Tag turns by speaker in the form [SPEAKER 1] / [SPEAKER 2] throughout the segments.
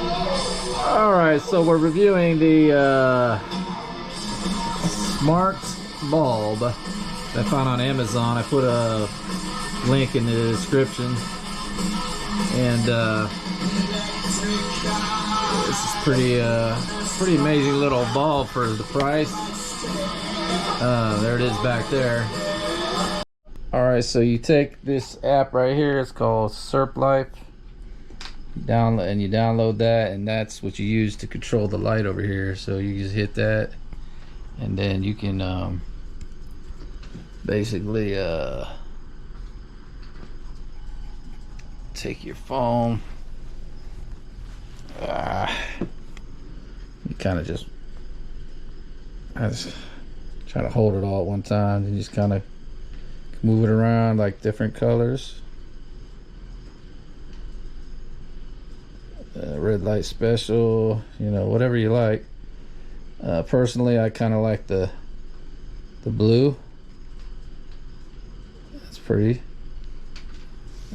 [SPEAKER 1] Alright, so we're reviewing the smart bulb that I found on Amazon. I put a link in the description. And this is pretty amazing little bulb for the price. There it is back there. Alright, so you take this app right here, it's called Serp Life. You download that, and that's what you use to control the light over here. So you just hit that, and then you can basically take your phone. You kind of just try to hold it all at one time, and just kind of move it around like different colors. Red light special, you know, whatever you like. Personally, I kind of like the blue. That's pretty.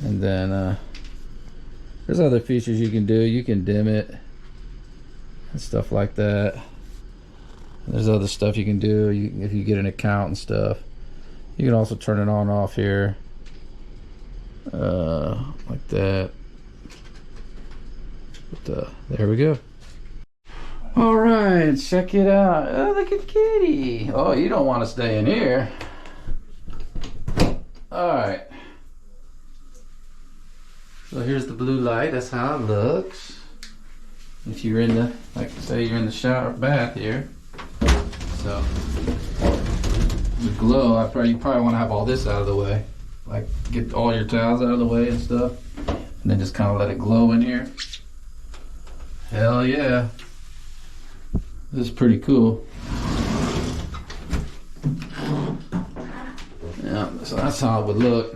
[SPEAKER 1] And then there's other features you can do. You can dim it and stuff like that. There's other stuff you can do if you get an account and stuff. You can also turn it on and off here, like that. But there we go. All right, check it out. Oh, look at Kitty. Oh, you don't want to stay in here. All right. So here's the blue light. That's how it looks. If you're in the, like say you're in the shower bath here. So the glow, you probably want to have all this out of the way. Like get all your towels out of the way and stuff. And then just kind of let it glow in here. Hell yeah. This is pretty cool. Yeah, so that's how it would look.